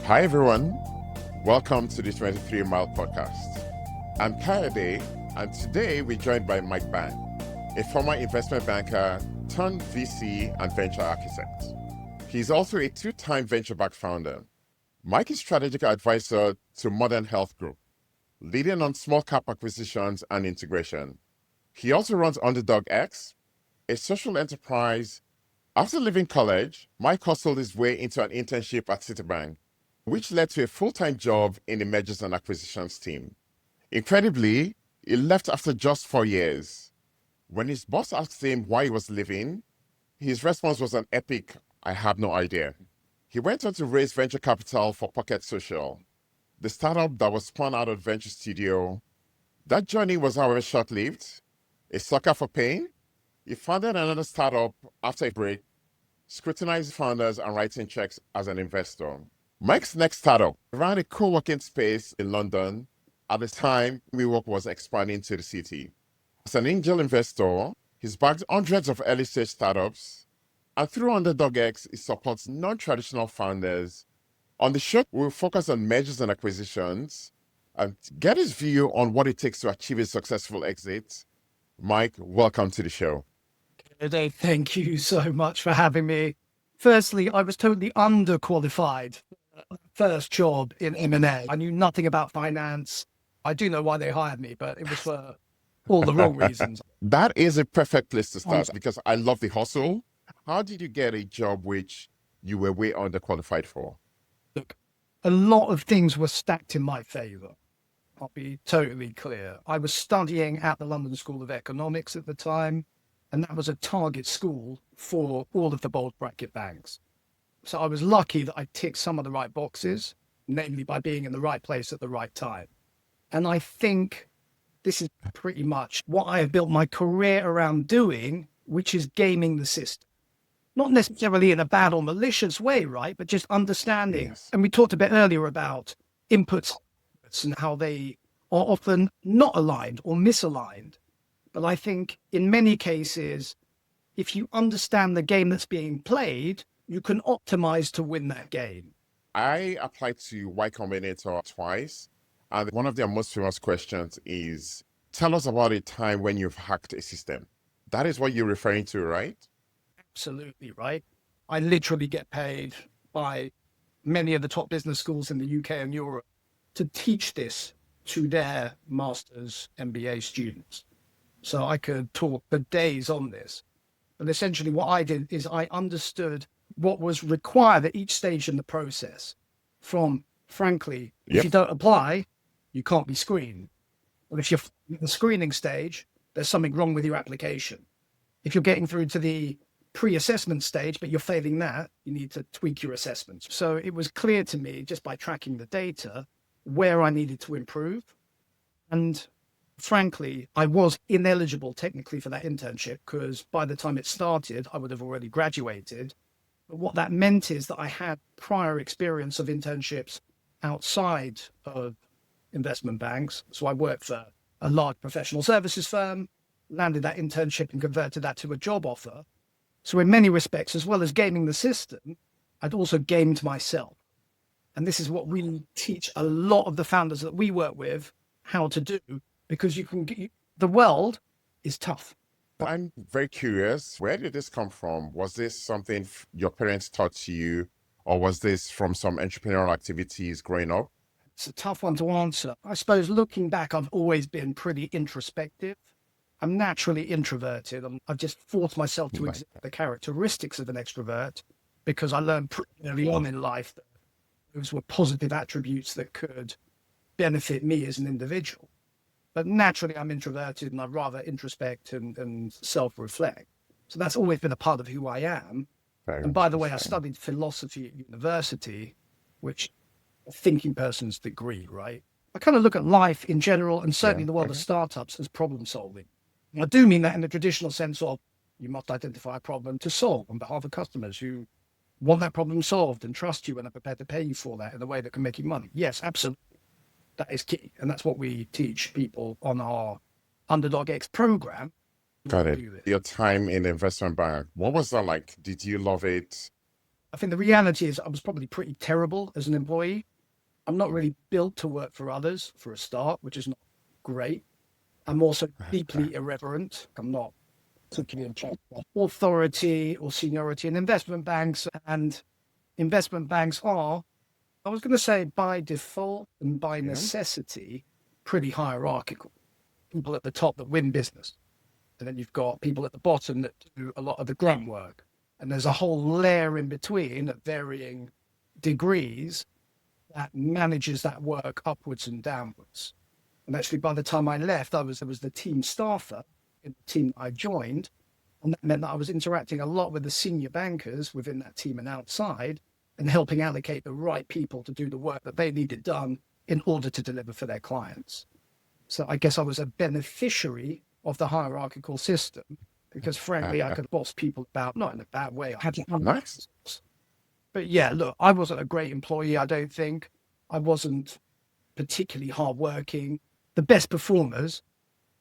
Hi, everyone. Welcome to the 23 Mile Podcast. I'm Kayode, and today we're joined by Mike Ban, a former investment banker turned VC and venture architect. He's also a two-time venture-backed founder. Mike is strategic advisor to Modern Health Group, leading on small cap acquisitions and integration. He also runs Underdog X, a social enterprise. After leaving college, Mike hustled his way into an internship at Citibank, which led to a full-time job in the mergers and acquisitions team. Incredibly, he left after just 4 years. When his boss asked him why he was leaving, his response was an epic, "I have no idea." He went on to raise venture capital for Pocket Social, the startup that was spun out of Venture Studio. That journey was, however, short-lived. A sucker for pain, he founded another startup after a break, scrutinizing founders and writing checks as an investor. Mike's next startup ran a co-working space in London. At the time, WeWork was expanding to the city. As an angel investor, he's backed hundreds of early-stage startups, and through Underdog X, he supports non-traditional founders. On the show, we'll focus on mergers and acquisitions and get his view on what it takes to achieve a successful exit. Mike, welcome to the show. Dave, thank you so much for having me. Firstly, I was totally underqualified. First job in M&A. I knew nothing about finance. I do know why they hired me, but it was for all the wrong reasons. That is a perfect place to start because I love the hustle. How did you get a job which you were way underqualified for? Look, a lot of things were stacked in my favor. I'll be totally clear. I was studying at the London School of Economics at the time, and that was a target school for all of the bulge bracket banks. So I was lucky that I ticked some of the right boxes, namely by being in the right place at the right time. And I think this is pretty much what I have built my career around doing, which is gaming the system. Not necessarily in a bad or malicious way, right? But just understanding. Yes. And we talked a bit earlier about inputs and how they are often not aligned or misaligned. But I think in many cases, if you understand the game that's being played, you can optimize to win that game. I applied to Y Combinator twice, and one of their most famous questions is, tell us about a time when you've hacked a system. That is what you're referring to, right? Absolutely, right? I literally get paid by many of the top business schools in the UK and Europe to teach this to their master's MBA students. So I could talk for days on this. But essentially what I did is I understood what was required at each stage in the process. From, frankly, if you don't apply, you can't be screened. But if you're at the screening stage, there's something wrong with your application. If you're getting through to the pre-assessment stage, but you're failing that, you need to tweak your assessments. So it was clear to me just by tracking the data where I needed to improve. And frankly, I was ineligible technically for that internship because by the time it started, I would have already graduated. But what that meant is that I had prior experience of internships outside of investment banks. So I worked for a large professional services firm, landed that internship and converted that to a job offer. So in many respects, as well as gaming the system, I'd also gamed myself. And this is what we teach a lot of the founders that we work with how to do, because the world is tough. I'm very curious, where did this come from? Was this something your parents taught you, or was this from some entrepreneurial activities growing up? It's a tough one to answer. I suppose looking back, I've always been pretty introspective. I'm naturally introverted. I've just forced myself to exhibit the characteristics of an extrovert because I learned pretty early on in life that those were positive attributes that could benefit me as an individual. But naturally, I'm introverted and I'd rather introspect and self-reflect. So that's always been a part of who I am. And by the way, I studied philosophy at university, which a thinking person's degree, right? I kind of look at life in general and certainly the world of startups as problem solving. And I do mean that in the traditional sense of you must identify a problem to solve on behalf of customers who want that problem solved and trust you and are prepared to pay you for that in a way that can make you money. Yes, absolutely. That is key. And that's what we teach people on our Underdog X program. Got it. Your time in the investment bank, what was that like? Did you love it? I think the reality is I was probably pretty terrible as an employee. I'm not really built to work for others for a start, which is not great. I'm also deeply irreverent. I'm not particularly attracted to authority or seniority in investment banks. And investment banks are, I was going to say by default and by Yeah. necessity, pretty hierarchical. People at the top that win business. And then you've got people at the bottom that do a lot of the grunt work. And there's a whole layer in between at varying degrees that manages that work upwards and downwards. And actually, by the time I left, I was the team staffer in the team I joined. And that meant that I was interacting a lot with the senior bankers within that team and outside and helping allocate the right people to do the work that they needed done in order to deliver for their clients. So I guess I was a beneficiary of the hierarchical system because, frankly, I could boss people about, not in a bad way. I had to Nice. But yeah, look, I wasn't a great employee, I don't think. I wasn't particularly hardworking. The best performers,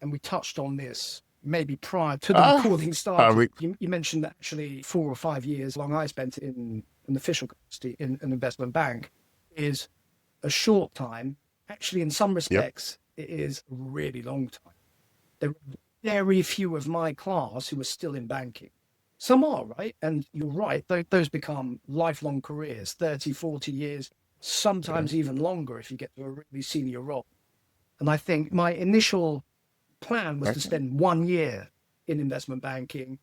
and we touched on this maybe prior to the recording started. You mentioned that actually 4 or 5 years long I spent in an official capacity in an investment bank is a short time. Actually, in some respects, it is a really long time. There are very few of my class who are still in banking. Some are, right? And you're right, those become lifelong careers, 30, 40 years, sometimes even longer if you get to a really senior role. And I think my initial plan was to spend 1 year in investment banking,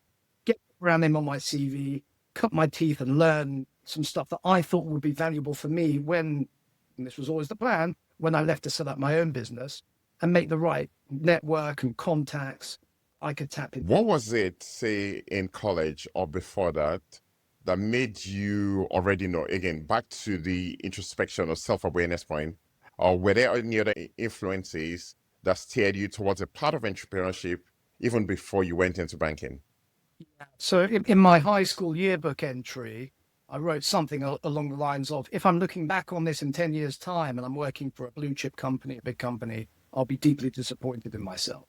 get around them on my CV, cut my teeth and learn some stuff that I thought would be valuable for me when, and this was always the plan, when I left to set up my own business and make the right network and contacts I could tap into. What was it, say, in college or before that, that made you already know, again, back to the introspection or self-awareness point, or were there any other influences that steered you towards a part of entrepreneurship even before you went into banking? So in my high school yearbook entry, I wrote something along the lines of, if I'm looking back on this in 10 years' time and I'm working for a blue chip company, a big company, I'll be deeply disappointed in myself.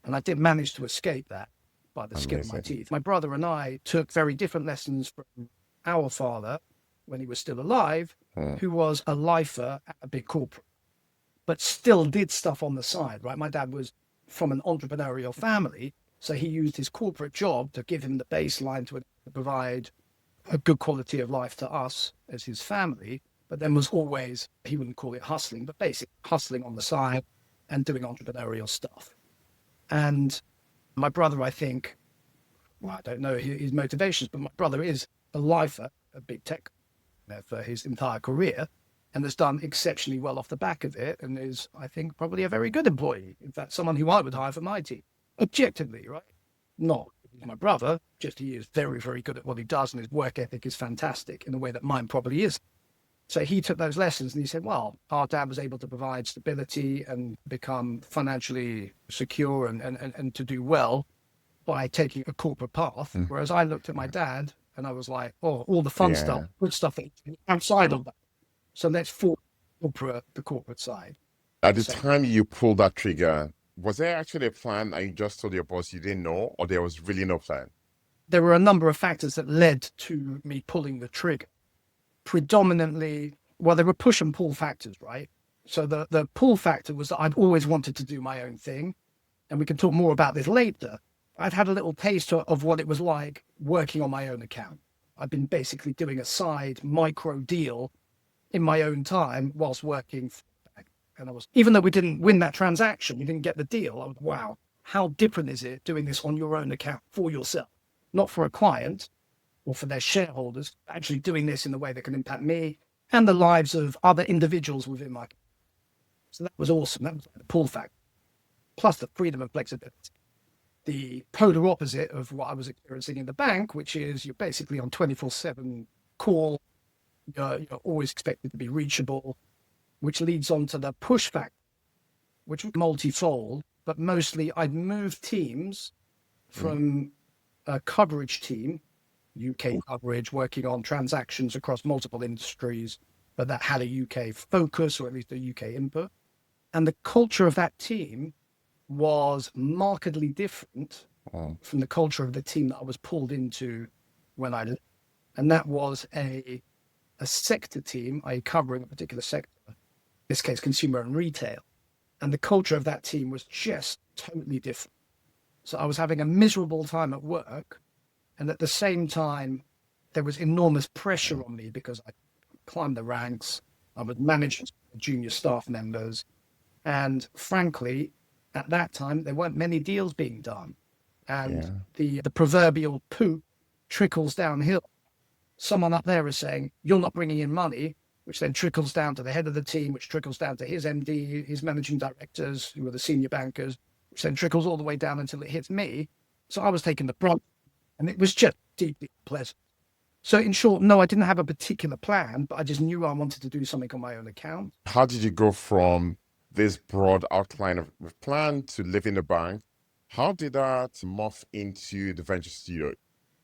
And I did manage to escape that by the skin of my teeth. My brother and I took very different lessons from our father when he was still alive, who was a lifer at a big corporate, but still did stuff on the side, right? My dad was from an entrepreneurial family, so he used his corporate job to give him the baseline to provide a good quality of life to us as his family, but then was always, he wouldn't call it hustling, but basically hustling on the side and doing entrepreneurial stuff. And my brother, I think, well, I don't know his motivations, but my brother is a lifer, a big tech for his entire career, and has done exceptionally well off the back of it, and is, I think, probably a very good employee. In fact, someone who I would hire for my team, objectively, right? Not my brother, just he is very, very good at what he does, and his work ethic is fantastic in a way that mine probably is. So he took those lessons and he said, well, our dad was able to provide stability and become financially secure and to do well by taking a corporate path. Whereas I looked at my dad and I was like, oh, all the fun stuff, good stuff outside of that. So let's for the corporate side. At the time you pulled that trigger, was there actually a plan and you just told your boss you didn't know, or there was really no plan? There were a number of factors that led to me pulling the trigger. Predominantly, well, there were push and pull factors, right? So the pull factor was that I'd always wanted to do my own thing. And we can talk more about this later. I'd had a little taste of what it was like working on my own account. I've been basically doing a side micro deal in my own time whilst working. And I was, even though we didn't win that transaction, we didn't get the deal. I was, wow, how different is it doing this on your own account for yourself, not for a client or for their shareholders, actually doing this in a way that can impact me and the lives of other individuals within my. So that was awesome. That was the pull factor, plus the freedom and flexibility. The polar opposite of what I was experiencing in the bank, which is you're basically on 24/7 call. You're always expected to be reachable, which leads on to the push factor, which was multifold, but mostly I'd moved teams from a coverage team, UK coverage, working on transactions across multiple industries, but that had a UK focus or at least a UK input. And the culture of that team was markedly different from the culture of the team that I was pulled into when I left. And that was a sector team, i.e. covering a particular sector, in this case, consumer and retail. And the culture of that team was just totally different. So I was having a miserable time at work. And at the same time, there was enormous pressure on me because I climbed the ranks. I was managing junior staff members. And frankly, at that time, there weren't many deals being done. And the proverbial poop trickles downhill. Someone up there is saying, you're not bringing in money, which then trickles down to the head of the team, which trickles down to his MD, his managing directors, who are the senior bankers, which then trickles all the way down until it hits me. So I was taking the brunt, and it was just deeply unpleasant. So in short, no, I didn't have a particular plan, but I just knew I wanted to do something on my own account. How did you go from this broad outline of plan to leaving the bank? How did that morph into the venture studio?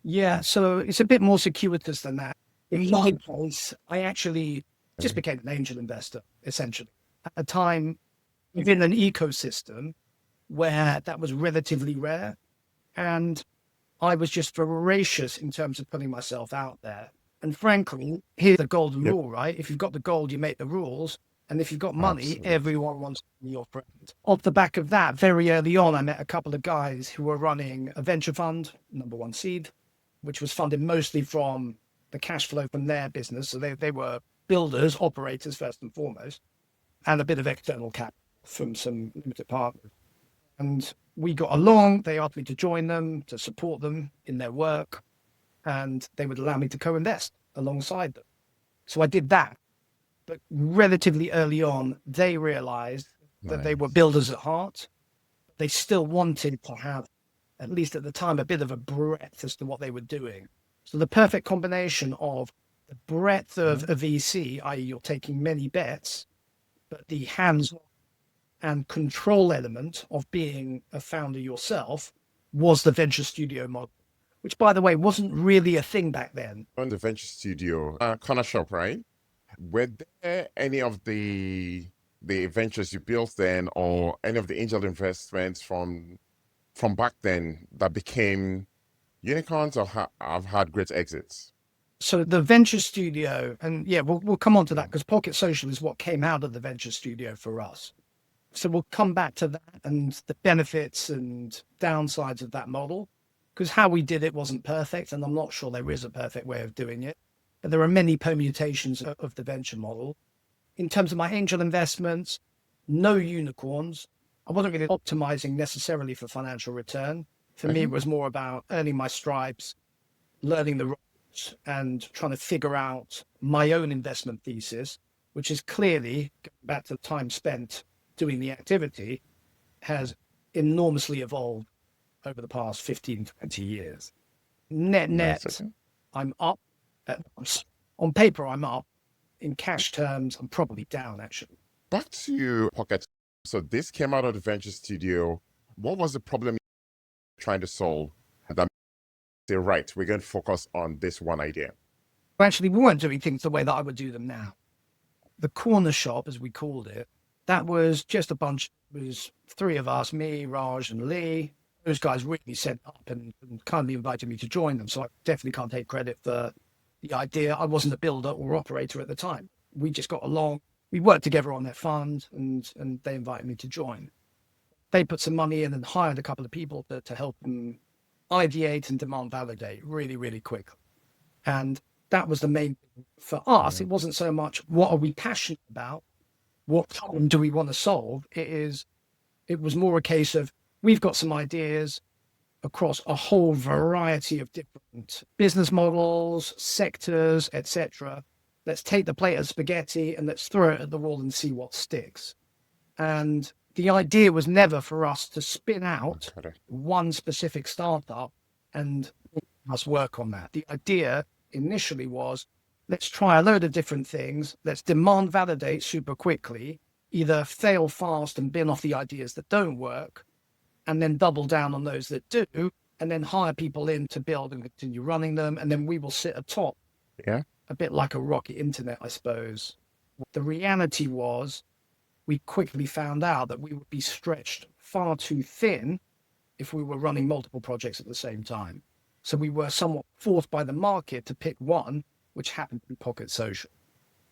Yeah, so it's a bit more circuitous than that. In my case, I actually just became an angel investor, essentially, at a time within an ecosystem where that was relatively rare. And I was just voracious in terms of putting myself out there. And frankly, here's the golden rule, right? If you've got the gold, you make the rules. And if you've got money, everyone wants to be your friend. Off the back of that, very early on, I met a couple of guys who were running a venture fund, number one seed, which was funded mostly from the cash flow from their business. So they were builders, operators, first and foremost, and a bit of external cap from some limited partners. And we got along. They asked me to join them, to support them in their work, and they would allow me to co-invest alongside them. So I did that. But relatively early on, they realized that they were builders at heart. They still wanted to have, at least at the time, a bit of a breadth as to what they were doing. So the perfect combination of the breadth of a VC, i.e. you're taking many bets, but the hands-on and control element of being a founder yourself was the venture studio model, which, by the way, wasn't really a thing back then. On the venture studio, corner shop, right? Were there any of the ventures you built then, or any of the angel investments from back then that became unicorns or have had great exits? So the venture studio, and yeah, we'll come on to that because Pocket Social is what came out of the venture studio for us. So we'll come back to that and the benefits and downsides of that model, because how we did it wasn't perfect, and I'm not sure there is a perfect way of doing it. But there are many permutations of the venture model. In terms of my angel investments, no unicorns. I wasn't really optimizing necessarily for financial return. For me, it was more about earning my stripes, learning the ropes, and trying to figure out my own investment thesis, which is clearly, back to the time spent doing the activity, has enormously evolved over the past 15, 20 years. Net, I'm up. On paper, I'm up. In cash terms, I'm probably down, actually. Back to Pocket. So this came out of the venture studio. What was the problem you're trying to solve? That say, right, we're going to focus on this one idea. Actually, we weren't doing things the way that I would do them now. The corner shop, as we called it, that was just a bunch. It was three of us, me, Raj, and Lee. Those guys really set up and kindly invited me to join them. So I definitely can't take credit for the idea. I wasn't a builder or operator at the time. We just got along. We worked together on their fund, and they invited me to join. They put some money in and hired a couple of people to help them ideate and demand validate really, really quickly. And that was the main thing for us. It wasn't so much what are we passionate about, what problem do we want to solve. It was more a case of we've got some ideas across a whole variety of different business models, sectors, etc. Let's take the plate of spaghetti and let's throw it at the wall and see what sticks. And the idea was never for us to spin out one specific startup and us work on that. The idea initially was, let's try a load of different things. Let's demand validate super quickly, either fail fast and bin off the ideas that don't work, and then double down on those that do, and then hire people in to build and continue running them. And then we will sit atop, a bit like a rocket internet, I suppose. The reality was we quickly found out that we would be stretched far too thin if we were running multiple projects at the same time. So we were somewhat forced by the market to pick one, which happened to be Pocket Social,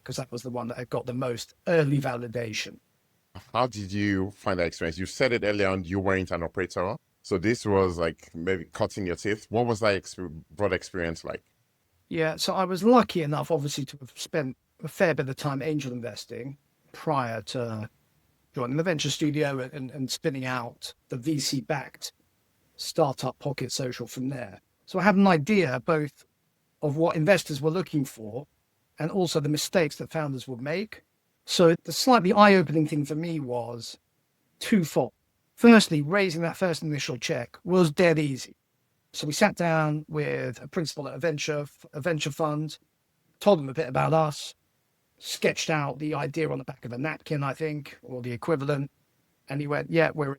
because that was the one that had got the most early validation. How did you find that experience? You said it earlier on, you weren't an operator. So this was like maybe cutting your teeth. What was that broad experience like? Yeah, so I was lucky enough, obviously, to have spent a fair bit of time angel investing prior to joining the venture studio and spinning out the VC-backed startup Pocket Social from there. So I had an idea both of what investors were looking for and also the mistakes that founders would make. So the slightly eye-opening thing for me was twofold. Firstly, raising that first initial check was dead easy. So we sat down with a principal at a venture fund, told them a bit about us, sketched out the idea on the back of a napkin, I think, or the equivalent. And he went, yeah, there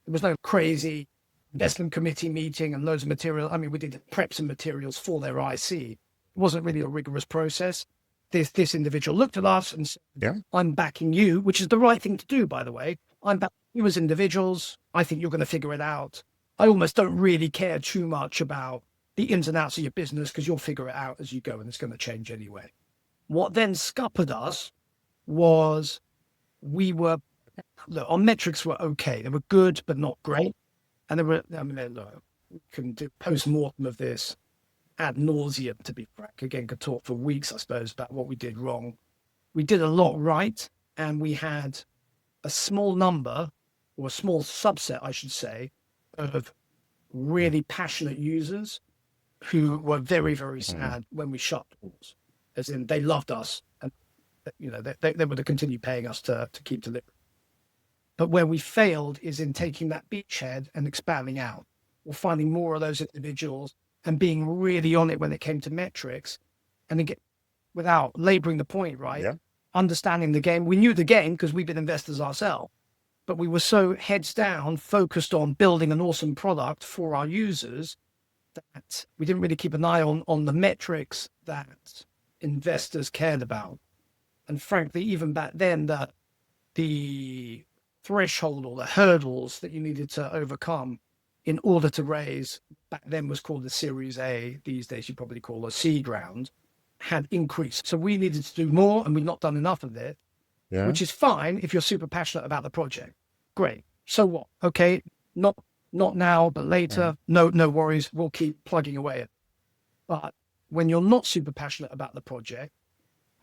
was no crazy investment committee meeting and loads of material. I mean, we did prep some materials for their IC. It wasn't really a rigorous process. This individual looked at us and said, Yeah. I'm backing you, which is the right thing to do, by the way. I'm backing you as individuals. I think you're going to figure it out. I almost don't really care too much about the ins and outs of your business because you'll figure it out as you go and it's going to change anyway. What then scuppered us was look, our metrics were okay. They were good, but not great. And look, we can do post-mortem of this ad nauseum, to be frank. Again, could talk for weeks, I suppose, about what we did wrong. We did a lot right, and we had a small number, or a small subset, I should say, of really passionate users who were very, very sad when we shut doors. As in, they loved us, and they would have continued paying us to keep delivering. But where we failed is in taking that beachhead and expanding out, or finding more of those individuals and being really on it when it came to metrics, and again, without laboring the point, right? Yeah. Understanding the game. We knew the game because we've been investors ourselves, but we were so heads down, focused on building an awesome product for our users that we didn't really keep an eye on the metrics that investors cared about. And frankly, even back then, the threshold or the hurdles that you needed to overcome in order to raise, back then was called the Series A, these days you probably call a seed round, had increased. So we needed to do more, and we've not done enough of it, which is fine if you're super passionate about the project. Great. So what? Okay, not now, but later. No worries. We'll keep plugging away at it. But when you're not super passionate about the project,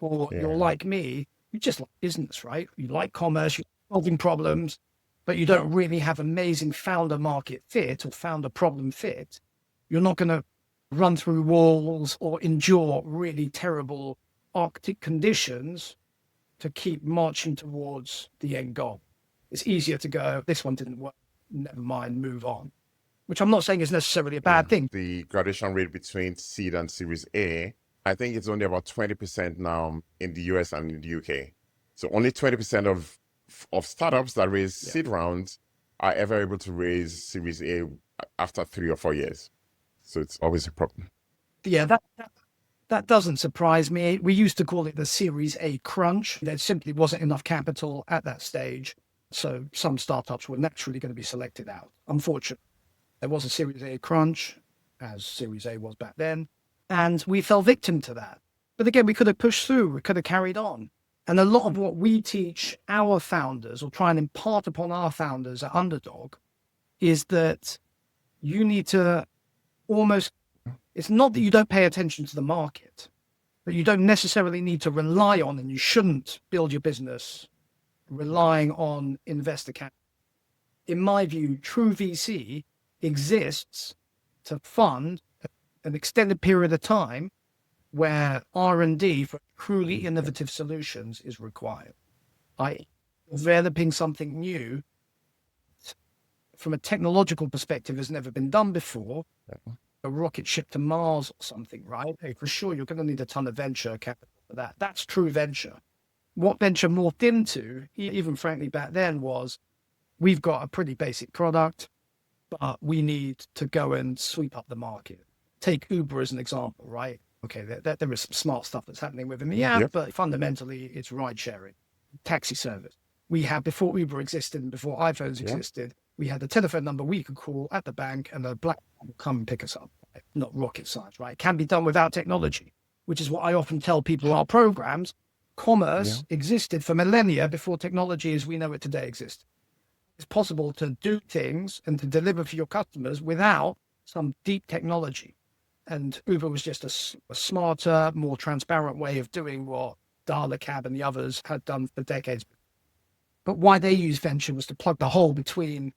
or you're like me, you just like business, right? You like commerce, you're solving problems, but you don't really have amazing founder market fit or founder problem fit. You're not going to run through walls or endure really terrible Arctic conditions to keep marching towards the end goal. It's easier to go, this one didn't work, never mind, move on, which I'm not saying is necessarily a bad thing. The graduation rate between seed and Series A, I think it's only about 20% now in the US and in the UK. So only 20% of startups that raise seed rounds are ever able to raise Series A after 3 or 4 years. So it's always a problem. Yeah, that doesn't surprise me. We used to call it the Series A crunch. There simply wasn't enough capital at that stage. So some startups were naturally going to be selected out. Unfortunately, there was a Series A crunch, as Series A was back then, and we fell victim to that. But again, we could have pushed through, we could have carried on. And a lot of what we teach our founders, or try and impart upon our founders at Underdog, is that you need to it's not that you don't pay attention to the market, but you don't necessarily need to rely on, and you shouldn't build your business relying on investor capital. In my view, true VC exists to fund an extended period of time where R&D for truly innovative solutions is required. Developing something new from a technological perspective has never been done before. A rocket ship to Mars or something, right? Hey, for sure, you're going to need a ton of venture capital for that. That's true venture. What venture morphed into, even frankly back then, was we've got a pretty basic product, but we need to go and sweep up the market. Take Uber as an example, right? Okay, there is some smart stuff that's happening within the app, but fundamentally it's ride sharing, taxi service. We had, before Uber existed and before iPhones existed, we had a telephone number we could call at the bank and a black will come and pick us up. not rocket science, right? It can be done without technology, which is what I often tell people in our programs. Commerce existed for millennia before technology as we know it today exists. It's possible to do things and to deliver for your customers without some deep technology. And Uber was just a smarter, more transparent way of doing what Dala Cab and the others had done for decades. But why they used venture was to plug the hole between,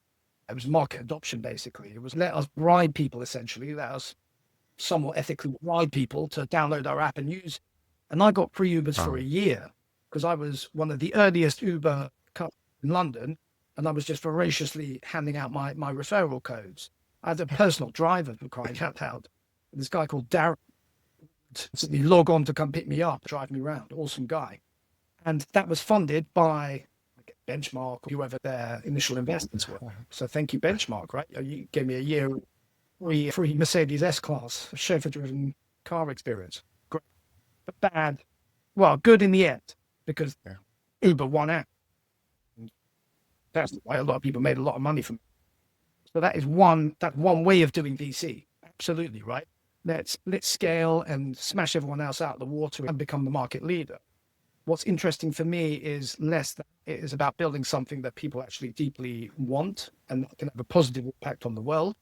it was market adoption, basically. It was let us bribe people, essentially, let us somewhat ethically bribe people to download our app and use. And I got free Ubers for a year because I was one of the earliest Uber in London. And I was just voraciously handing out my referral codes. I had a personal driver for crying out loud. This guy called Darren, he log on to come pick me up, drive me around. Awesome guy. And that was funded by Benchmark, or whoever their initial investors were. So thank you, Benchmark, right? You gave me a year free Mercedes S-Class, chauffeur-driven car experience. Great. But bad. Well, good in the end, because Uber won out. That's why a lot of people made a lot of money from it. So that's one way of doing VC. Absolutely, right? Let's scale and smash everyone else out of the water and become the market leader. What's interesting for me is less that it is about building something that people actually deeply want and can have a positive impact on the world.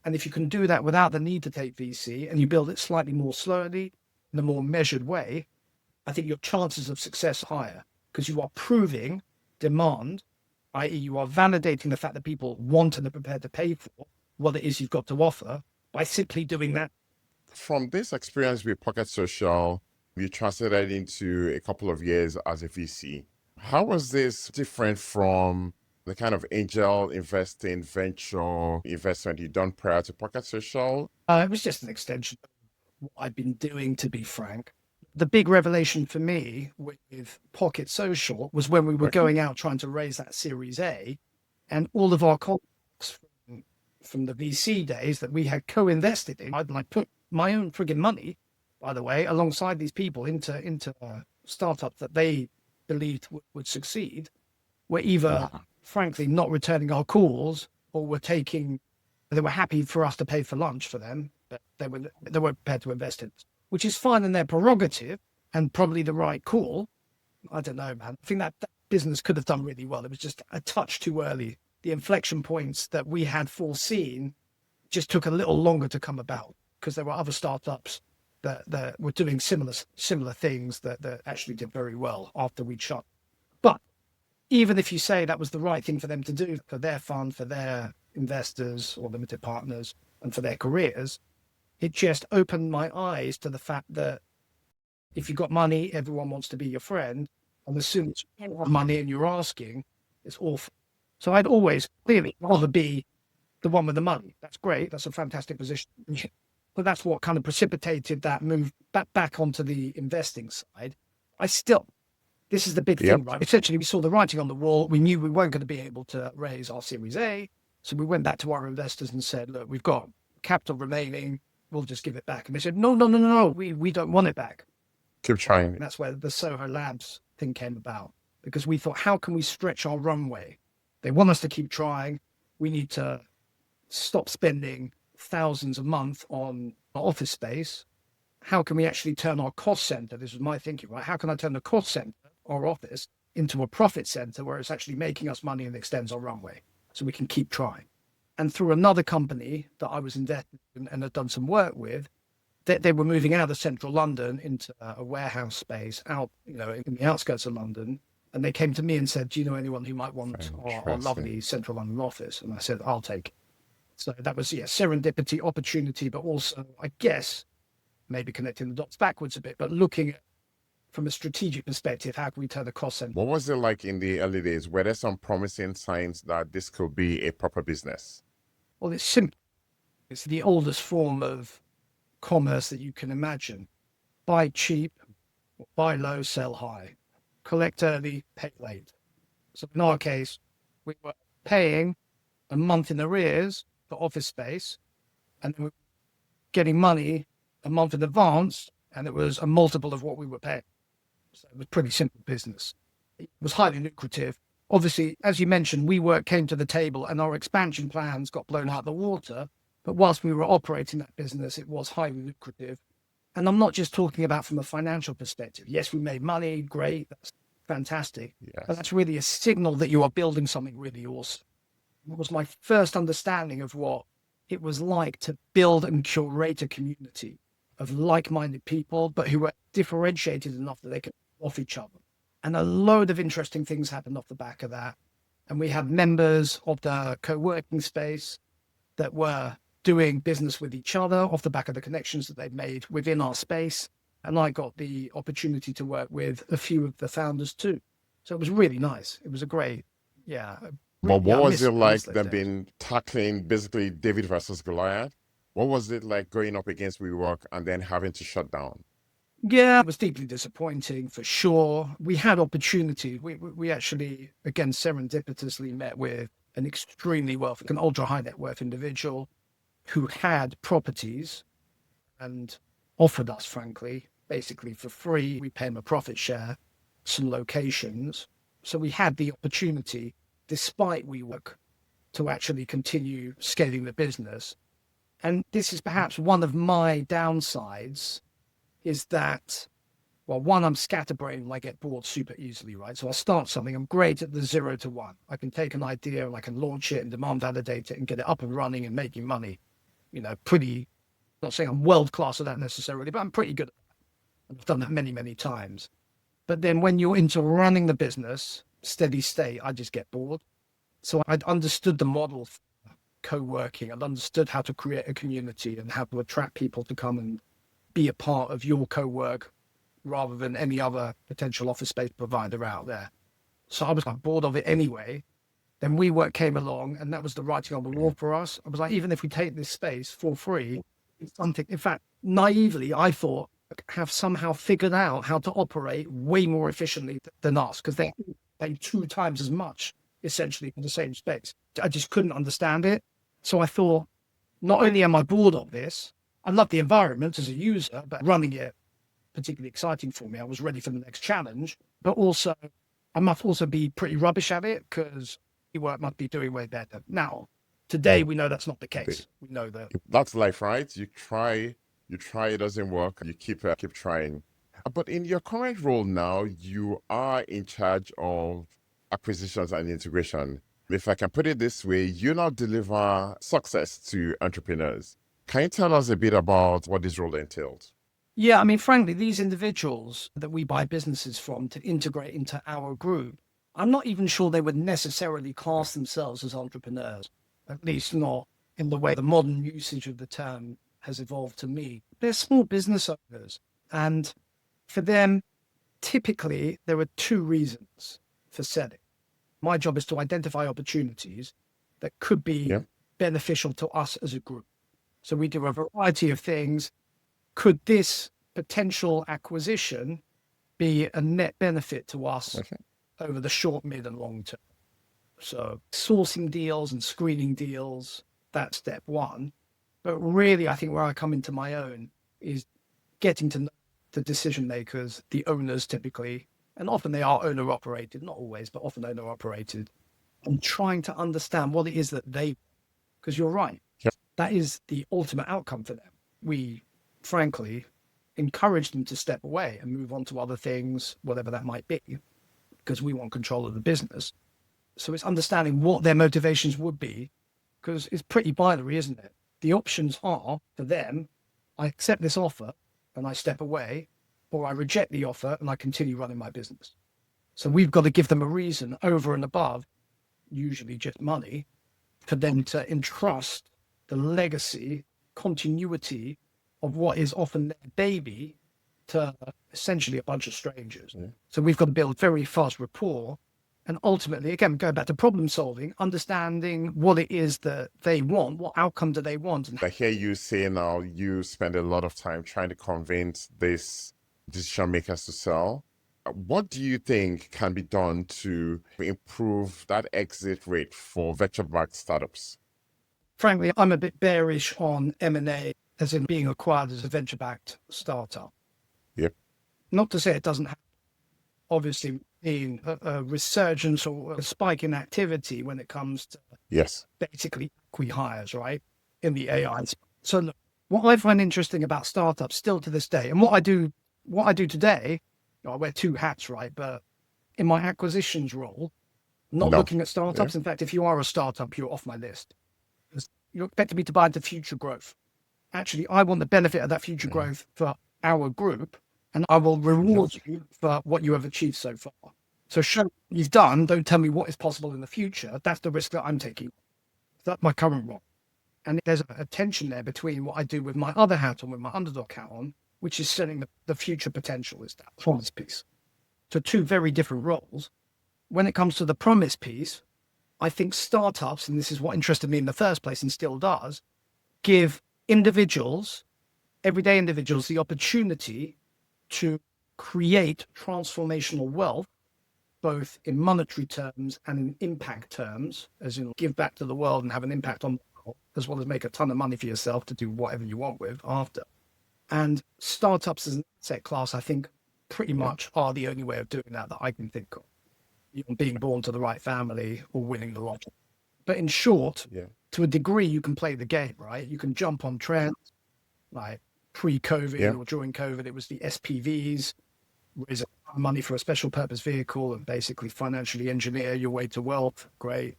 And if you can do that without the need to take VC and you build it slightly more slowly, in a more measured way, I think your chances of success are higher because you are proving demand, i.e. you are validating the fact that people want and are prepared to pay for what it is you've got to offer by simply doing that. From this experience with Pocket Social, you translated into a couple of years as a VC. How was this different from the kind of angel investing, venture investment you'd done prior to Pocket Social? It was just an extension of what I'd been doing, to be frank. The big revelation for me with Pocket Social was when we were going out trying to raise that Series A, and all of our contacts from the VC days that we had co-invested in, I'd like put my own friggin' money, by the way, alongside these people into startups that they believed would succeed, were either, frankly, not returning our calls or they were happy for us to pay for lunch for them, but they weren't prepared to invest in us, which is fine in their prerogative and probably the right call. I don't know, man. I think that business could have done really well. It was just a touch too early. The inflection points that we had foreseen just took a little longer to come about because there were other startups that were doing similar things that actually did very well after we'd shut. But even if you say that was the right thing for them to do for their fund, for their investors or limited partners, and for their careers, it just opened my eyes to the fact that if you've got money, everyone wants to be your friend. And as soon as you have money and you're asking, it's awful. So I'd always clearly rather be the one with the money. That's great. That's a fantastic position. But that's what kind of precipitated that move back onto the investing side. This is the big thing, right? Essentially, we saw the writing on the wall. We knew we weren't going to be able to raise our Series A. So we went back to our investors and said, look, we've got capital remaining. We'll just give it back. And they said, no. We don't want it back. Keep trying. And that's where the Soho Labs thing came about. Because we thought, how can we stretch our runway? They want us to keep trying. We need to stop spending thousands a month on office space. How can we actually turn our cost center? This was my thinking, right? How can I turn the cost center, our office, into a profit center where it's actually making us money and extends our runway so we can keep trying? And through another company that I was invested in and had done some work with, they were moving out of central London into a warehouse space out, in the outskirts of London. And they came to me and said, do you know anyone who might want our lovely central London office? And I said, I'll take it. So that was, serendipity, opportunity, but also, I guess, maybe connecting the dots backwards a bit, but looking at, from a strategic perspective, how can we turn the cost center? What was it like in the early days? Were there some promising signs that this could be a proper business? Well, it's simple. It's the oldest form of commerce that you can imagine. Buy cheap, buy low, sell high. Collect early, pay late. So in our case, we were paying a month in arrears for office space, and we were getting money a month in advance, and it was a multiple of what we were paying. So it was pretty simple business. It was highly lucrative. Obviously, as you mentioned, WeWork came to the table and our expansion plans got blown out of the water But whilst we were operating that business, it was highly lucrative. And I'm not just talking about from a financial perspective. Yes, we made money, great, that's fantastic. Yes. But that's really a signal that you are building something really awesome. It was my first understanding of what it was like to build and curate a community of like-minded people, but who were differentiated enough that they could off each other. And a load of interesting things happened off the back of that. And we had members of the co-working space that were doing business with each other off the back of the connections that they'd made within our space. And I got the opportunity to work with a few of the founders too. So it was really nice. It was a great, But what was it like those them days. being tackling basically David versus Goliath? What was it like going up against WeWork and then having to shut down? Yeah, it was deeply disappointing for sure. We had opportunity. We actually, again, serendipitously met with an extremely wealthy, an ultra high net worth individual who had properties and offered us, frankly, basically for free. We pay him a profit share, some locations. So we had the opportunity, despite WeWork, to actually continue scaling the business. And this is perhaps one of my downsides is that, well, one, I'm scatterbrained and I get bored super easily, right? So I'll start something. I'm great at the 0 to 1. I can take an idea and I can launch it and demand validate it and get it up and running and making money. Pretty, not saying I'm world class at that necessarily, but I'm pretty good at that. I've done that many, many times. But then when you're into running the business, steady state, I just get bored. So I'd understood the model for co-working. I'd understood how to create a community and how to attract people to come and be a part of your co-work rather than any other potential office space provider out there. So I was bored of it anyway. Then WeWork came along and that was the writing on the wall for us. I was like, even if we take this space for free, it's something, in fact, naively, I thought have somehow figured out how to operate way more efficiently than us because they pay 2 times as much essentially for the same space. I just couldn't understand it. So I thought, not only am I bored of this, I love the environment as a user, but running it particularly exciting for me. I was ready for the next challenge, but also I must also be pretty rubbish at it because WeWork must be doing way better. Now, today we know that's not the case. We know that. That's life, right? You try, it doesn't work, you keep trying. But in your current role now, you are in charge of acquisitions and integration. If I can put it this way, you now deliver success to entrepreneurs. Can you tell us a bit about what this role entails? Yeah, I mean, frankly, these individuals that we buy businesses from to integrate into our group, I'm not even sure they would necessarily class themselves as entrepreneurs, at least not in the way the modern usage of the term has evolved to me. They're small business owners. And for them, typically, there are 2 reasons for selling. My job is to identify opportunities that could be beneficial to us as a group. So we do a variety of things. Could this potential acquisition be a net benefit to us over the short, mid, and long term? So sourcing deals and screening deals, that's step 1. But really, I think where I come into my own is getting to know the decision makers, the owners typically, and often they are owner operated, not always, but often owner operated, and trying to understand what it is that they, because you're right, that is the ultimate outcome for them. We frankly encourage them to step away and move on to other things, whatever that might be, because we want control of the business. So it's understanding what their motivations would be, because it's pretty binary, isn't it? The options are for them, I accept this offer and I step away, or I reject the offer and I continue running my business. So we've got to give them a reason over and above, usually just money, for them to entrust the legacy, continuity of what is often their baby to essentially a bunch of strangers. So we've got to build very fast rapport. And ultimately, again, going back to problem solving, understanding what it is that they want, what outcome do they want. And I hear you say now you spend a lot of time trying to convince these decision makers to sell. What do you think can be done to improve that exit rate for venture-backed startups? frankly, I'm a bit bearish on M&A as in being acquired as a venture-backed startup. Yep. Not to say it doesn't have, obviously, been a resurgence or a spike in activity when it comes to Yes. basically acqui-hires, right? in the AI. So look, what I find interesting about startups still to this day, and what I do today, I wear two hats, right? But in my acquisitions role, not No. looking at startups. Yeah. In fact, if you are a startup, you're off my list. You're expecting me to buy into future growth. Actually, I want the benefit of that future growth for our group, and I will reward you for what you have achieved so far. So show what you've done. Don't tell me what is possible in the future. That's the risk that I'm taking. That's my current role. And there's a tension there between what I do with my other hat on, with my underdog hat on, which is selling the future potential, is that promise piece. So two very different roles. When it comes to the promise piece, I think startups, and this is what interested me in the first place and still does, give individuals, everyday individuals, the opportunity to create transformational wealth, both in monetary terms and in impact terms, as in give back to the world and have an impact on the world, as well as make a ton of money for yourself to do whatever you want with after. And startups as an asset class, I think, pretty much are the only way of doing that I can think of. Being born to the right family or winning the lottery. But in short, to a degree, you can play the game, right? You can jump on trends, like pre-COVID or during COVID, it was the SPVs, raise money for a special purpose vehicle and basically financially engineer your way to wealth. Great.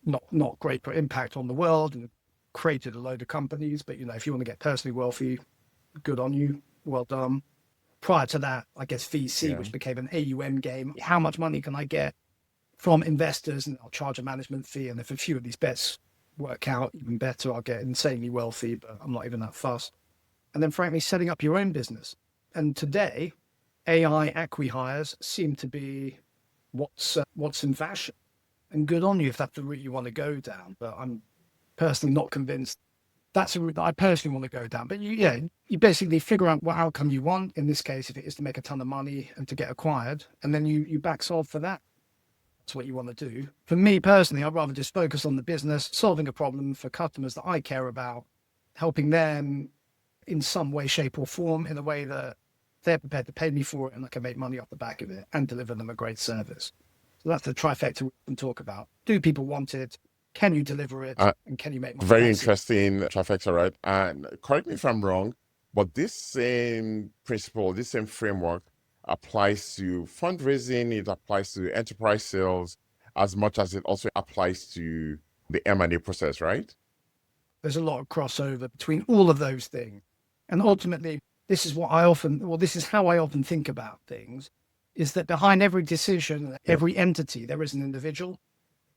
Not great for impact on the world, and created a load of companies. But, if you want to get personally wealthy, good on you. Well done. Prior to that, I guess VC, which became an AUM game. How much money can I get from investors? And I'll charge a management fee. And if a few of these bets work out, even better, I'll get insanely wealthy, but I'm not even that fussed. And then frankly, setting up your own business. And today, AI acqui-hires seem to be what's in fashion. And good on you if that's the route you want to go down. But I'm personally not convinced that's a route that I personally want to go down. But you basically figure out what outcome you want. In this case, if it is to make a ton of money and to get acquired, and then you back solve for that. That's what you want to do. For me personally, I'd rather just focus on the business, solving a problem for customers that I care about, helping them in some way, shape or form, in a way that they're prepared to pay me for it and I can make money off the back of it and deliver them a great service. So that's the trifecta we can talk about. Do people want it? Can you deliver it? And can you make money? Very interesting trifecta, right? And correct me if I'm wrong, but this same principle, this same framework applies to fundraising, it applies to enterprise sales, as much as it also applies to the M&A process, right? There's a lot of crossover between all of those things. And ultimately, this is how I often think about things, is that behind every decision, every entity, there is an individual.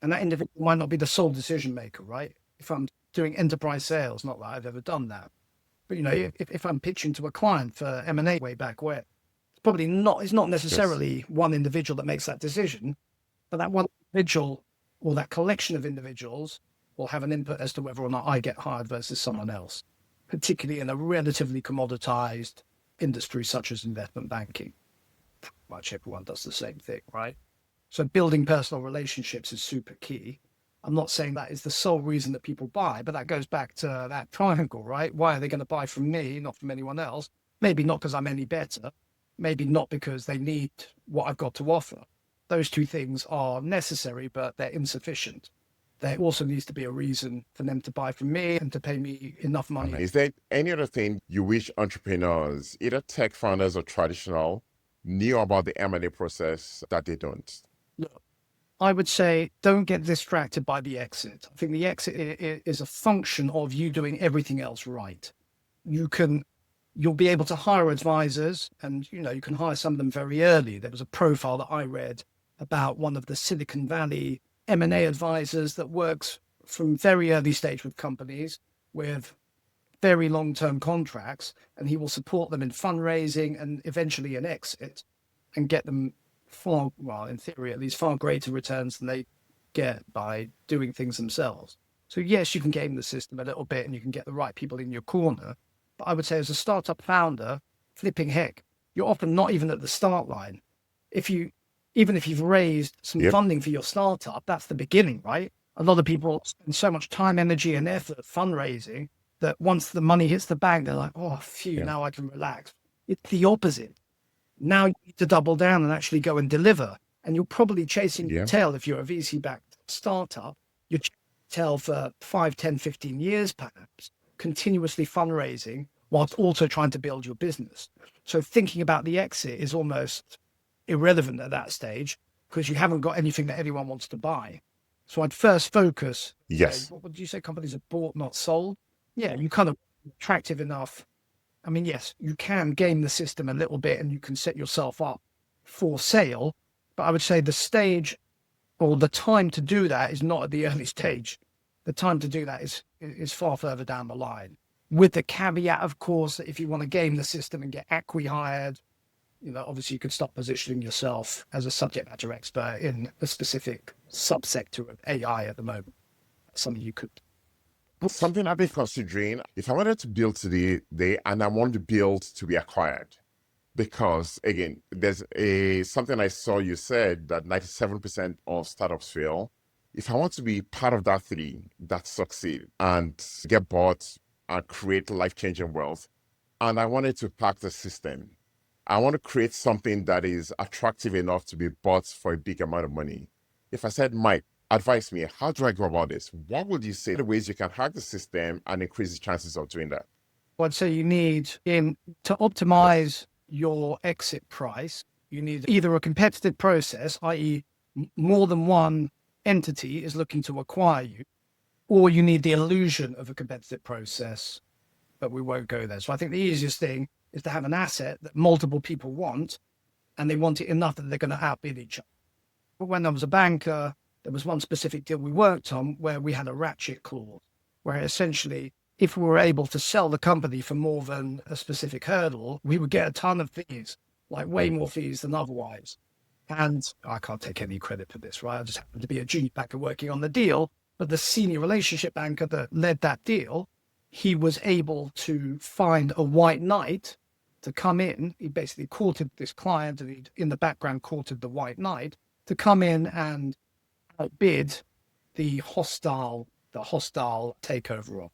And that individual might not be the sole decision maker, right? If I'm doing enterprise sales, not that I've ever done that. But, if I'm pitching to a client for M&A way back where, it's not necessarily one individual that makes that decision, but that one individual or that collection of individuals will have an input as to whether or not I get hired versus someone else, particularly in a relatively commoditized industry such as investment banking. Pretty much everyone does the same thing, right? So building personal relationships is super key. I'm not saying that is the sole reason that people buy, but that goes back to that triangle, right? Why are they going to buy from me, not from anyone else? Maybe not because I'm any better. Maybe not because they need what I've got to offer. Those two things are necessary, but they're insufficient. There also needs to be a reason for them to buy from me and to pay me enough money. Is there any other thing you wish entrepreneurs, either tech founders or traditional, knew about the M&A process that they don't? Look, I would say don't get distracted by the exit. I think the exit is a function of you doing everything else right. You'll be able to hire advisors, and you can hire some of them very early. There was a profile that I read about one of the Silicon Valley M&A advisors that works from very early stage with companies with very long-term contracts, and he will support them in fundraising and eventually an exit and get them in theory at least, far greater returns than they get by doing things themselves. So yes, you can game the system a little bit and you can get the right people in your corner. But I would say as a startup founder, flipping heck, you're often not even at the start line. Even if you've raised some funding for your startup, that's the beginning, right? A lot of people spend so much time, energy, and effort fundraising that once the money hits the bank, they're like, oh, phew, now I can relax. It's the opposite. Now you need to double down and actually go and deliver. And you're probably chasing your tail if you're a VC-backed startup. You're tell for 5, 10, 15 years, perhaps, continuously fundraising whilst also trying to build your business. So thinking about the exit is almost irrelevant at that stage because you haven't got anything that anyone wants to buy. So I'd first focus. Yes. What would you say? Companies are bought, not sold. Yeah, you kind of attractive enough. I mean, yes, you can game the system a little bit and you can set yourself up for sale. But I would say the stage or the time to do that is not at the early stage. The time to do that is far further down the line. With the caveat, of course, that if you want to game the system and get acqui-hired, obviously you could start positioning yourself as a subject matter expert in a specific subsector of AI at the moment. That's something you could. Something I've been considering, if I wanted to build today and I want to build to be acquired, because again, there's something I saw you said that 97% of startups fail. If I want to be part of that 3 that succeed and get bought and create life-changing wealth, and I wanted to pack the system, I want to create something that is attractive enough to be bought for a big amount of money. If I said, Mike, advise me, how do I go about this? What would you say the ways you can hack the system and increase the chances of doing that? Well, I'd say you need to optimize your exit price. You need either a competitive process, i.e. more than one entity is looking to acquire you, or you need the illusion of a competitive process, but we won't go there. So I think the easiest thing is to have an asset that multiple people want, and they want it enough that they're going to outbid each other. But when I was a banker, there was one specific deal we worked on where we had a ratchet clause, where essentially, if we were able to sell the company for more than a specific hurdle, we would get a ton of fees, like way more fees than otherwise. And I can't take any credit for this, right? I just happened to be a junior banker working on the deal, but the senior relationship banker that led that deal, he was able to find a white knight to come in. He basically courted this client, and he in the background courted the white knight to come in and outbid the hostile takeover of.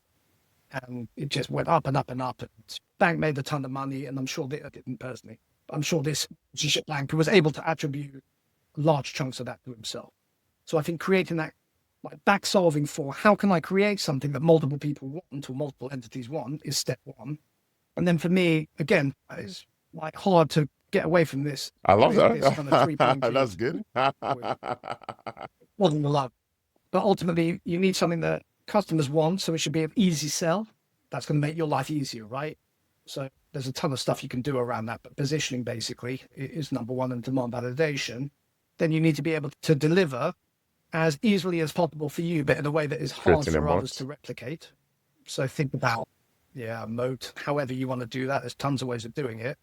And it just went up and up and up. And bank made a ton of money, and I'm sure I didn't personally. But I'm sure this relationship banker was able to attribute large chunks of that to himself. So I think creating that, like back solving for how can I create something that multiple people want or multiple entities want is step one. And then for me, again, it's like hard to get away from this. I love that. This kind of three-point That's good. Wasn't the love. But ultimately, you need something that customers want, so it should be an easy sell. That's going to make your life easier, right? So there's a ton of stuff you can do around that, but positioning basically is number one, and demand validation. Then you need to be able to deliver as easily as possible for you, but in a way that is hard for others to replicate. So think about, moat, however you want to do that. There's tons of ways of doing it.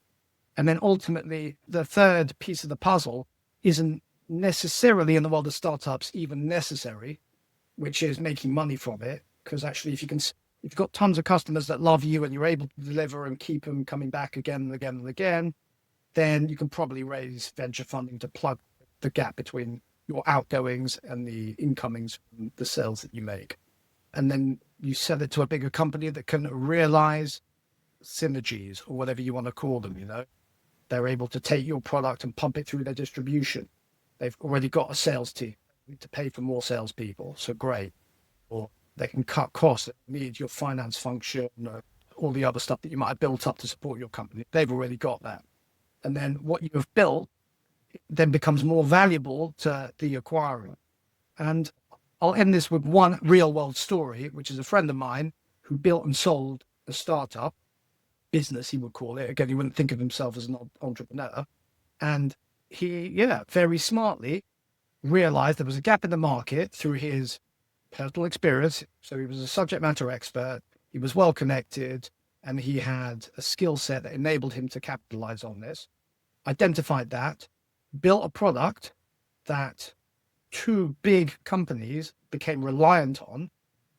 And then ultimately, the third piece of the puzzle isn't necessarily in the world of startups even necessary, which is making money from it. Because actually, if you've got tons of customers that love you and you're able to deliver and keep them coming back again and again and again, then you can probably raise venture funding to plug the gap between your outgoings and the incomings from the sales that you make. And then you sell it to a bigger company that can realize synergies or whatever you want to call them, They're able to take your product and pump it through their distribution. They've already got a sales team. They need to pay for more salespeople. So great. Or they can cut costs that need your finance function, all the other stuff that you might have built up to support your company. They've already got that. And then what you have built then becomes more valuable to the acquirer. And I'll end this with one real world story, which is a friend of mine who built and sold a startup business, he would call it. Again, he wouldn't think of himself as an entrepreneur. And he, very smartly realized there was a gap in the market through his personal experience. So he was a subject matter expert. He was well connected, and he had a skill set that enabled him to capitalize on this. Identified that, built a product that 2 big companies became reliant on.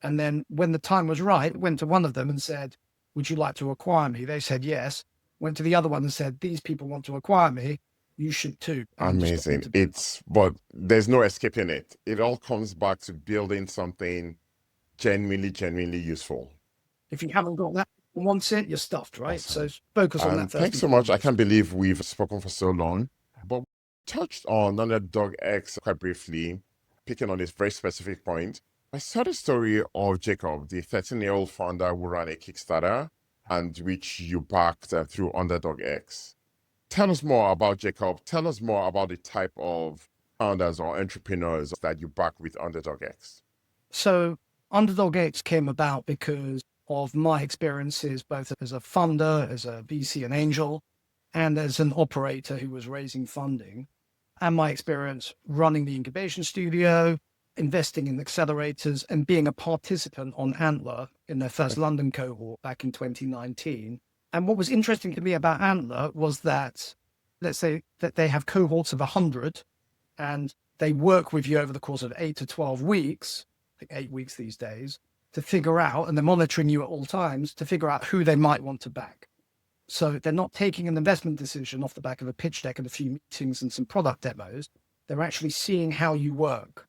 And then when the time was right, went to one of them and said, would you like to acquire me? They said yes. Went to the other one and said, these people want to acquire me. You should too. Amazing. But there's no escaping it. It all comes back to building something genuinely useful. If you haven't got that once it, you're stuffed, right? Awesome. So focus on that first. Thanks so much. I can't believe we've spoken for so long, but we touched on Underdog X quite briefly, picking on this very specific point. I saw the story of Jacob, the 13-year-old founder who ran a Kickstarter and which you backed through Underdog X. Tell us more about Jacob. Tell us more about the type of founders or entrepreneurs that you back with Underdog X. So Underdog X came about because of my experiences, both as a funder, as a VC and angel, and as an operator who was raising funding, and my experience running the incubation studio, investing in accelerators, and being a participant on Antler in their first London cohort back in 2019. And what was interesting to me about Antler was that, let's say that they have cohorts of 100 and they work with you over the course of 8 to 12 weeks, I think 8 weeks these days, to figure out, and they're monitoring you at all times to figure out who they might want to back. So they're not taking an investment decision off the back of a pitch deck and a few meetings and some product demos. They're actually seeing how you work.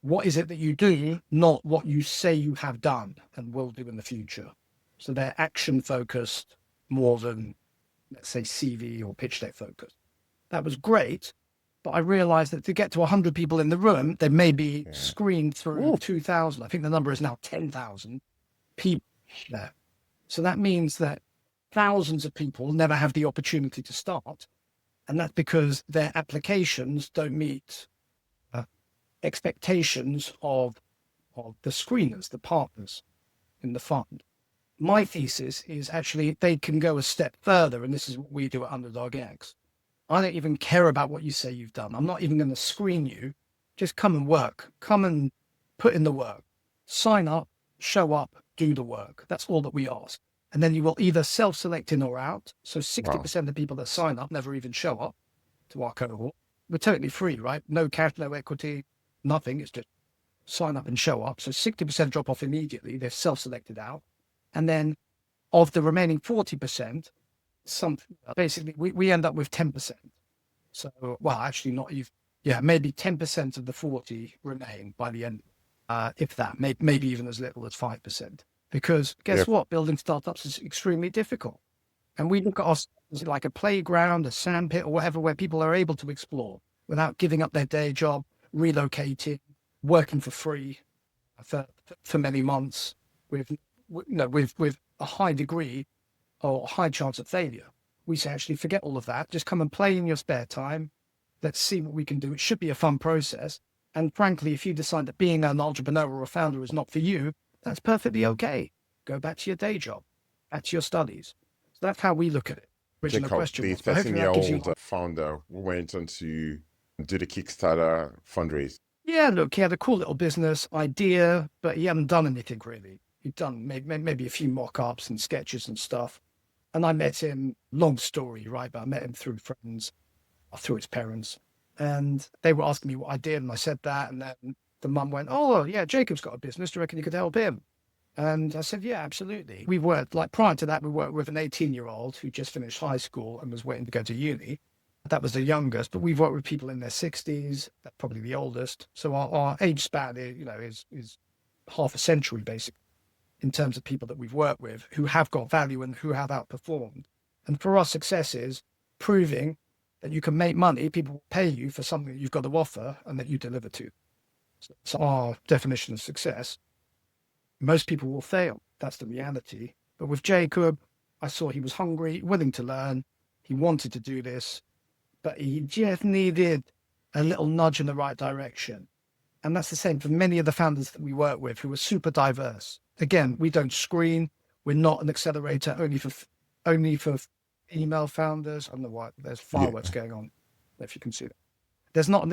What is it that you do, not what you say you have done and will do in the future. So they're action focused more than, let's say, CV or pitch deck focused. That was great, but I realized that to get to 100 people in the room, they may be screened through 2,000. I think the number is now 10,000 people there. So that means that thousands of people never have the opportunity to start. And that's because their applications don't meet expectations of the screeners, the partners in the fund. My thesis is actually they can go a step further, and this is what we do at Underdog X. I don't even care about what you say you've done. I'm not even going to screen you. Just come and work. Come and put in the work. Sign up, show up, do the work. That's all that we ask. And then you will either self-select in or out. So 60% of the people that sign up never even show up to our cohort. We're totally free, right? No cash, no equity, nothing. It's just sign up and show up. So 60% drop off immediately. They're self-selected out. And then of the remaining 40%, basically we end up with 10%. So, well, actually not even, maybe 10% of the 40 remain by the end, if that, maybe even as little as 5%. Because guess what? Building startups is extremely difficult. And we look at us as like a playground, a sandpit or whatever, where people are able to explore without giving up their day job, relocating, working for free for many months with a high degree or high chance of failure. We say, actually, forget all of that. Just come and play in your spare time. Let's see what we can do. It should be a fun process. And frankly, if you decide that being an entrepreneur or a founder is not for you, that's perfectly okay. Go back to your day job, back to your studies. So that's how we look at it. Original Jacob, question the was, but hopefully that gives you... 13-year-old founder who went on to do the Kickstarter fundraise. Yeah, look, he had a cool little business idea, but he hadn't done anything really. He'd done maybe a few mock-ups and sketches and stuff. And I met him, long story, right? But I met him through friends, or through his parents. And they were asking me what I did, and I said that. And then the mum went, oh, yeah, Jacob's got a business. Do you reckon you could help him? And I said, yeah, absolutely. We worked, like prior to that, we worked with an 18-year-old who just finished high school and was waiting to go to uni. That was the youngest, but we've worked with people in their 60s, that's probably the oldest. So our age span, is half a century, basically, in terms of people that we've worked with who have got value and who have outperformed. And for us, success is proving that you can make money, people will pay you for something that you've got to offer and that you deliver to. So our definition of success. Most people will fail. That's the reality. But with Jacob, I saw he was hungry, willing to learn. He wanted to do this, but he just needed a little nudge in the right direction. And that's the same for many of the founders that we work with who are super diverse. Again, we don't screen. We're not an accelerator only for female founders. I don't know why there's fireworks going on, if you can see that. There's not an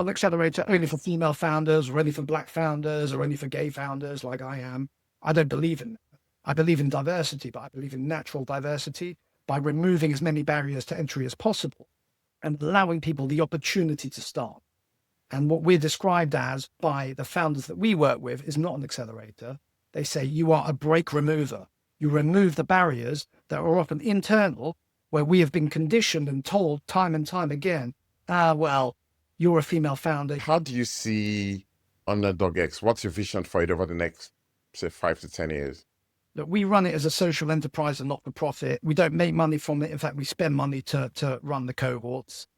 accelerator only for female founders or only for black founders or only for gay founders like I am. I don't believe in that. I believe in diversity, but I believe in natural diversity by removing as many barriers to entry as possible and allowing people the opportunity to start. And what we're described as by the founders that we work with is not an accelerator. They say you are a break remover. You remove the barriers that are often internal, where we have been conditioned and told time and time again, well, you're a female founder. How do you see Underdog X? What's your vision for it over the next, say, 5 to 10 years? Look, we run it as a social enterprise and not for profit. We don't make money from it. In fact, we spend money to run the cohorts.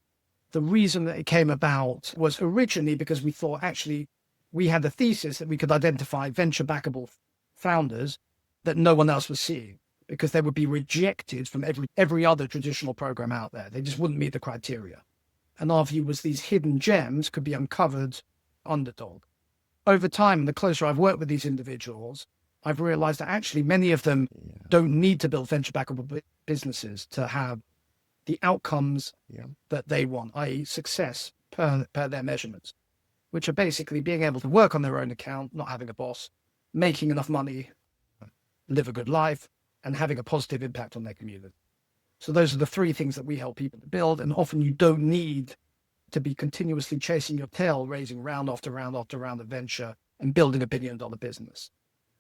The reason that it came about was originally because we thought, actually, we had a thesis that we could identify venture backable founders that no one else was seeing, because they would be rejected from every other traditional program out there. They just wouldn't meet the criteria. And our view was these hidden gems could be uncovered underdog. Over time, the closer I've worked with these individuals, I've realized that actually many of them don't need to build venture backable businesses to have the outcomes that they want, i.e. success per their measurements, which are basically being able to work on their own account, not having a boss, making enough money, live a good life, and having a positive impact on their community. So those are the three things that we help people to build. And often you don't need to be continuously chasing your tail, raising round after round after round of venture and building $1 billion business.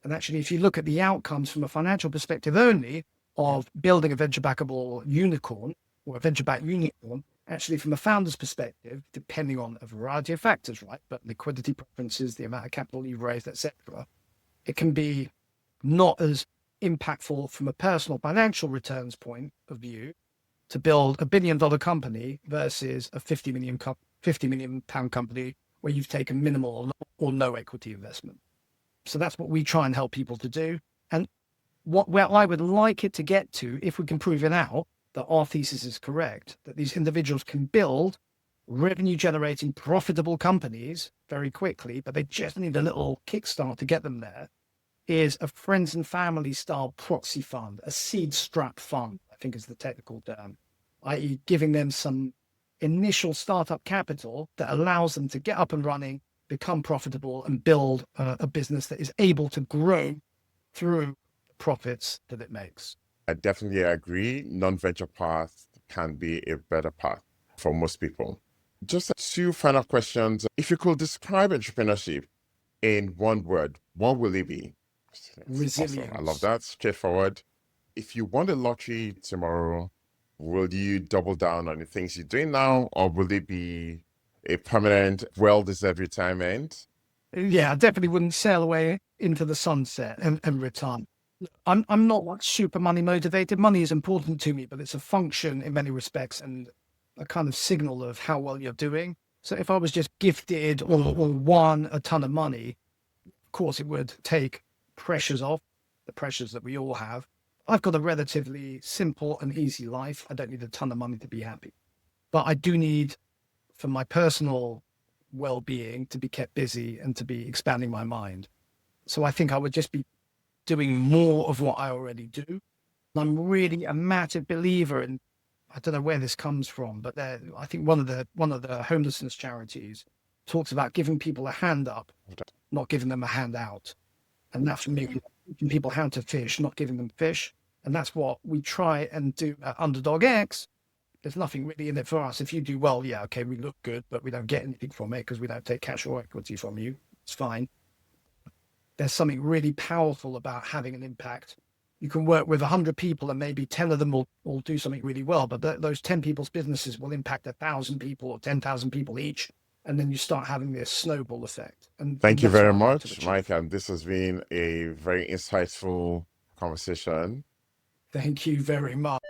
And actually, if you look at the outcomes from a financial perspective only of building a venture backable unicorn or a venture backed unicorn, actually from a founder's perspective, depending on a variety of factors, right? But liquidity preferences, the amount of capital you've raised, etc., it can be not as impactful from a personal financial returns point of view to build $1 billion company versus a 50 million pound company where you've taken minimal or no equity investment. So that's what we try and help people to do. And where I would like it to get to, if we can prove it out, that our thesis is correct, that these individuals can build revenue generating profitable companies very quickly, but they just need a little kickstart to get them there, is a friends and family style proxy fund, a seed strap fund, I think is the technical term, i.e. giving them some initial startup capital that allows them to get up and running, become profitable, and build a business that is able to grow through the profits that it makes. I definitely agree. Non-venture path can be a better path for most people. Just 2 final questions. If you could describe entrepreneurship in one word, what will it be? Resilience. Awesome. I love that. Straightforward. If you won the lottery tomorrow, will you double down on the things you're doing now, or will it be a permanent, well-deserved retirement? Yeah, I definitely wouldn't sail away into the sunset and retire. I'm not like super money motivated. Money is important to me, but it's a function in many respects and a kind of signal of how well you're doing. So if I was just gifted or won a ton of money, of course it would take pressures off, the pressures that we all have. I've got a relatively simple and easy life. I don't need a ton of money to be happy, but I do need, for my personal well-being, to be kept busy and to be expanding my mind. So I think I would just be doing more of what I already do. I'm really a massive believer in, I don't know where this comes from, but I think one of the homelessness charities talks about giving people a hand up, not giving them a hand out. And that's for me, giving people how to fish, not giving them fish. And that's what we try and do at Underdog X. There's nothing really in it for us. If you do well, yeah, okay, we look good, but we don't get anything from it because we don't take cash or equity from you. It's fine. There's something really powerful about having an impact. You can work with 100 people and maybe 10 of them will do something really well, but those 10 people's businesses will impact 1,000 people or 10,000 people each. And then you start having this snowball effect. And Thank you that's very what I like to much, achieve. Mike. And this has been a very insightful conversation. Thank you very much.